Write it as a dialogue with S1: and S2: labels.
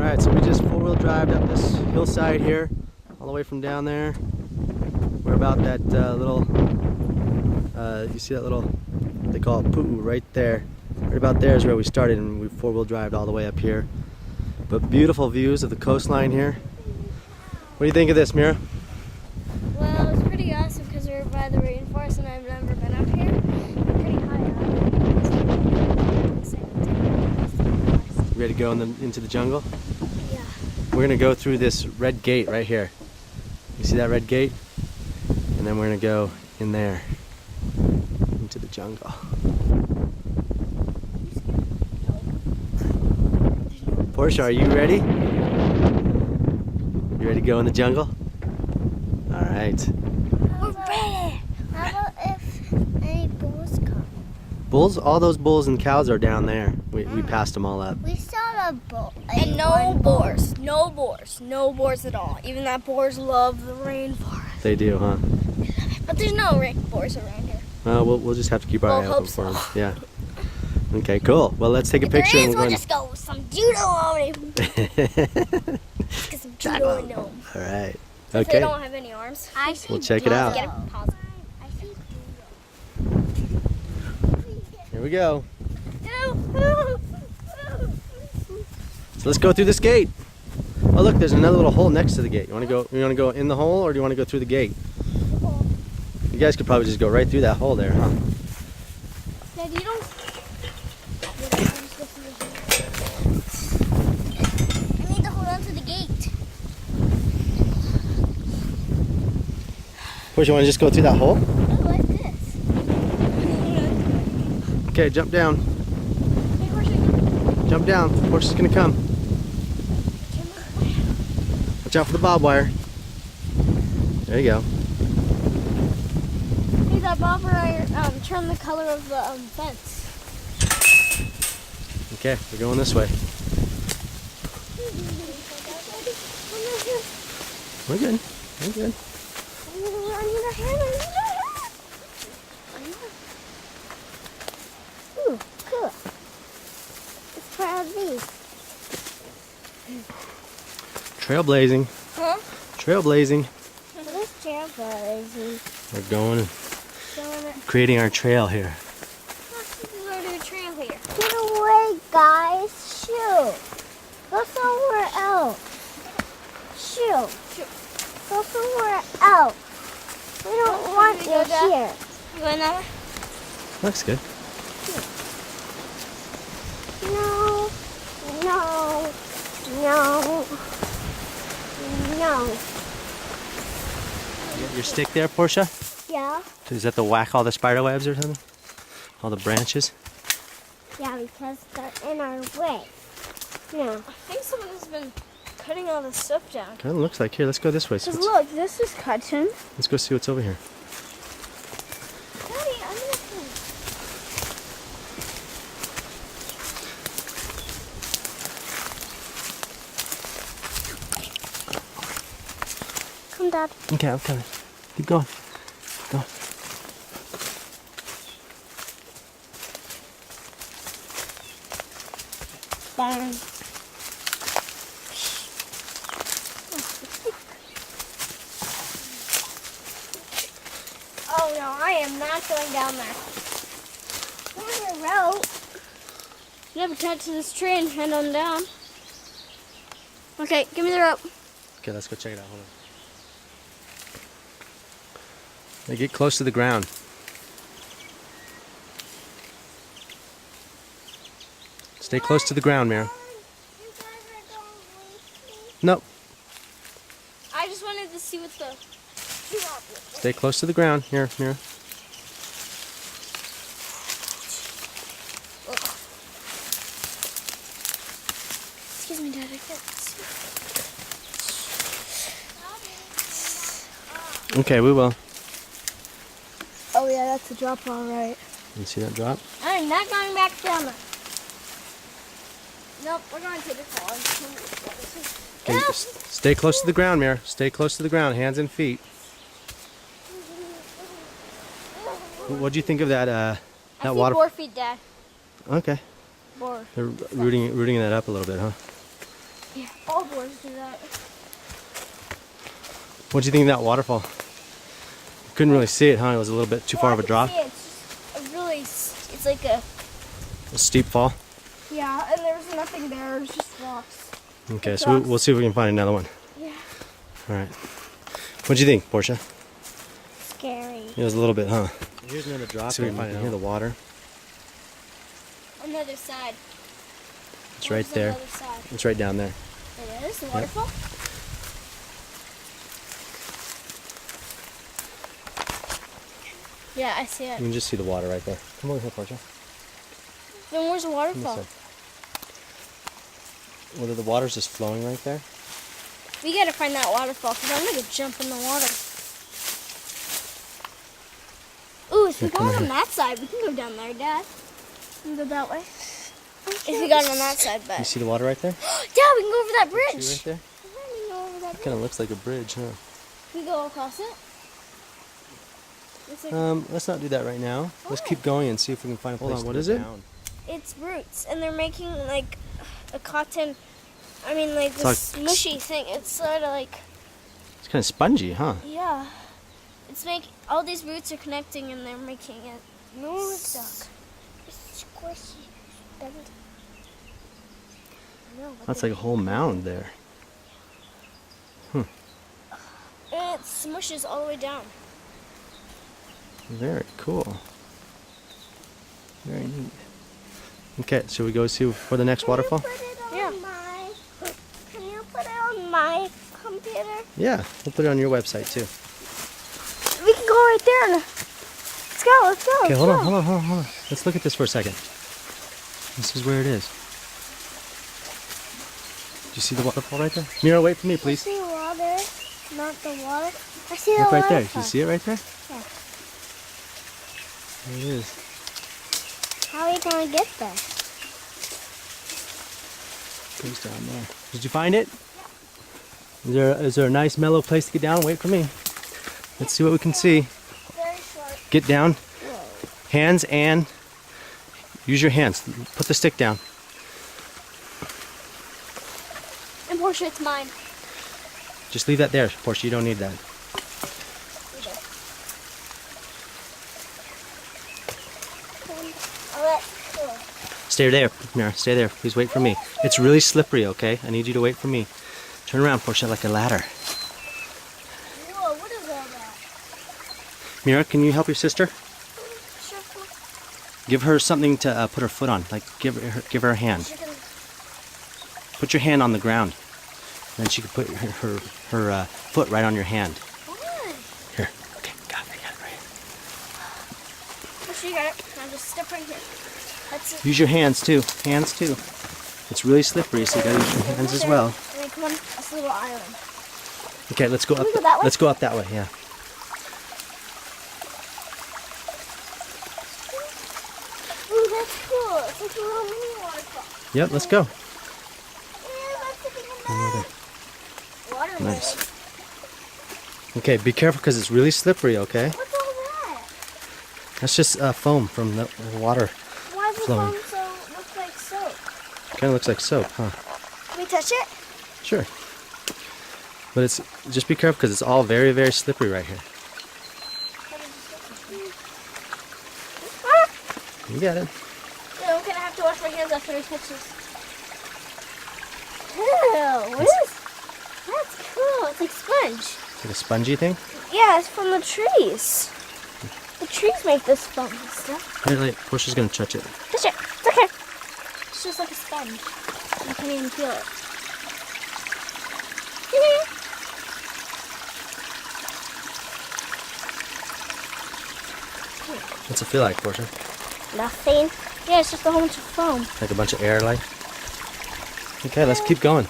S1: Alright, so we just four-wheel drived up this hillside here, all the way from down there. We're about that little, you see that little, they call it Pu'u right there. Right about there is where we started, and we four-wheel drived all the way up here. But beautiful views of the coastline here. What do you think of this, Meira?
S2: Well, it was pretty awesome because we were by the rainforest and I've never been up here. We're pretty high up.
S1: Ready to go into the jungle?
S2: Yeah.
S1: We're gonna go through this red gate right here. You see that red gate? And then we're gonna go in there, into the jungle. Portia, are you ready? You ready to go in the jungle? All right.
S2: We're ready. How about if any bulls come?
S1: Bulls? All those bulls and cows are down there. We passed them all up.
S2: We saw a bull. And no boars. No boars. No boars at all. Even that boars love the rainforest.
S1: They do, huh?
S2: But there's no boars around here.
S1: We'll just have to keep our eye open for them.
S2: So.
S1: Yeah. Okay, cool. Well, let's take a picture.
S2: If there is, we'll just go with some judo on him. Get some judo on him.
S1: All right.
S2: If
S1: Okay.
S2: they don't have any arms,
S1: We'll check it out.
S2: Get a pause.
S1: Here we go. So let's go through this gate. Oh, look, there's another little hole next to the gate. You want to go in the hole, or do you want to go through the gate? You guys could probably just go right through that hole there, huh?
S2: Dad, you don't. I need to hold on to the gate.
S1: Portia, you want to just go through that hole?
S2: Oh, like this.
S1: Okay, jump down.
S2: Hey, Portia.
S1: Jump down. Portia's gonna come. Watch out for the barbed wire. There you go.
S2: Hey, that bob wire turn the color of the fence.
S1: Okay, we're going this way. We're good. We're good.
S2: Ooh, cool. It's proud of these.
S1: Trailblazing.
S2: Huh?
S1: Trailblazing.
S2: What is trailblazing?
S1: We're going, creating our trail here.
S2: This is already a trail here.
S3: Get away, guys. Shoot. Go somewhere else. Shoot. Go somewhere else. We don't want you here.
S2: You going that way?
S1: Looks good.
S3: No. No. No. No.
S1: You got your stick there, Portia?
S3: Yeah.
S1: Is that to whack all the spider webs or something? All the branches?
S3: Yeah, because they're in our way. No.
S2: I think someone has been cutting all this stuff down.
S1: Kind of looks like. Here, let's go this way. So
S2: Because look, this is cutting.
S1: let's go see what's over here.
S2: Daddy, I'm gonna come.
S3: Come, Dad.
S1: Okay, I'm coming. Keep going. Go.
S3: Bang.
S2: Oh no, I am not going down there.
S3: There's a rope.
S2: You have to touch this tree and head on down. Okay, give me the rope.
S1: Okay, let's go check it out. Hold on. Now get close to the ground. Stay close to the ground, Meira.
S3: You guys are going with me.
S1: Nope.
S2: I just wanted to see what the...
S1: Stay close to the ground. Here, Meira.
S2: Excuse me, Dad, I can't see.
S1: Okay, we will.
S2: Oh yeah, that's a drop, all right.
S1: You see that drop?
S2: I'm not going back down there. Nope, we're going to the fall.
S1: Okay, stay close to the ground, Meira. Stay close to the ground, hands and feet. What'd you think of that? That water.
S2: 4 feet, Dad.
S1: Okay.
S2: 4.
S1: They're rooting that up a little bit, huh?
S2: Yeah, all boars do that.
S1: What do you think of that waterfall? Couldn't really see it, huh? It was a little bit too far of a drop.
S2: See, it's just a really, it's like a,
S1: A steep fall.
S2: yeah, and there's nothing there. It's just rocks.
S1: Okay,
S2: It's
S1: so
S2: rocks.
S1: we'll see if we can find another one.
S2: Yeah.
S1: All right. What do you think, Portia?
S3: Scary.
S1: It was a little bit, huh? Here's another drop. See if we can find hear the water.
S2: Another side.
S1: It's right there.
S2: Another side.
S1: It's right down there.
S2: It is the waterfall. Yeah, I see
S1: You
S2: it.
S1: can just see the water right there. Come over here, Portia.
S2: Then where's the
S1: Come
S2: waterfall?
S1: this side. Well, the water's just flowing right there.
S2: We gotta find that waterfall because I'm gonna jump in the water. Ooh, if we
S1: Here, come
S2: go on
S1: here.
S2: that side, we can go down there, Dad. We can go that way. If we got it on that side,
S1: You
S2: but
S1: see the water right there?
S2: Dad, we can go over that
S1: See
S2: bridge.
S1: right there?
S2: We can go over that bridge.
S1: Kind of looks like a bridge, huh?
S2: Can we go across it? Looks like
S1: Let's not do that right now. Let's keep going and see if we can find a place. Hold on, what is it?
S2: it's roots, and they're making like a cotton. I mean, like
S1: It's
S2: this
S1: like-
S2: mushy thing. It's sort of like,
S1: It's kind of spongy, huh?
S2: yeah. It's all these roots are connecting, and they're making it stuck.
S3: It's squishy.
S1: That's like a whole mound there.
S2: And it smushes all the way down.
S1: Very cool. Very neat. Okay, should we go see for the next waterfall?
S2: Yeah.
S3: Can you put it on my computer?
S1: Yeah, we'll put it on your website too.
S2: We can go right there. Let's go. Let's go.
S1: Okay,
S2: let's
S1: hold
S2: go.
S1: on, hold on, hold on, hold on. Let's look at this for a second. This is where it is. Do you see the waterfall right there? Mira, wait for me,
S3: I
S1: please.
S3: see water, not the water. I see
S1: Look
S3: the
S1: right there. Do
S3: waterfall.
S1: you see it right there?
S3: Yeah.
S1: There it is.
S3: How are you gonna get there?
S1: It's down there. Did you find it? Is there a nice mellow place to get down? Wait for me. Let's see what we can see.
S2: Very short.
S1: Get down. Hands and use your hands. Put the stick down.
S2: And Portia, it's mine.
S1: Just leave that there, Portia. You don't need that. Stay there, Mira. Stay there. Please wait for me. It's really slippery, okay? I need you to wait for me. Turn around, Portia, like a ladder.
S2: Whoa, what is all that?
S1: Mira, can you help your sister?
S2: Sure.
S1: Give her something to put her foot on. Like, give her a hand.
S2: She can.
S1: Put your hand on the ground. Then she can put her foot right on your hand.
S2: Why?
S1: Here. Okay, got it right here.
S2: Portia, you got it. Now just step right here. That's it.
S1: Use your hands too. Hands too. It's really slippery, so you gotta use your hands as well.
S2: And then come on this little island.
S1: Okay, let's go up.
S2: we go that way?
S1: Let's go up that way. Yeah.
S2: Ooh, that's cool. It's like a little mini waterfall.
S1: Yep. Let's go.
S2: Yeah, that's a big water.
S1: Nice. Okay, be careful because it's really slippery. Okay.
S2: What's all that?
S1: That's just foam from the water.
S2: Why does the
S1: Flowing.
S2: foam look like soap?
S1: Kind of looks like soap, huh?
S2: Can we touch it?
S1: Sure. But it's just be careful because it's all very, very slippery right here. You got it.
S2: Yeah, I'm gonna have to wash my hands after I touch this. Ew, what is? That's cool. It's like sponge.
S1: It's like a spongy thing.
S2: Yeah, it's from the trees. The trees make this sponge and stuff.
S1: Here, like, Portia's gonna touch it.
S2: Touch it. It's okay. It's just like a sponge. You can't even feel it.
S1: What's it feel like, Portia?
S2: Nothing. Yeah, it's just a whole bunch of foam.
S1: Like a bunch of air, like. Okay, let's keep going.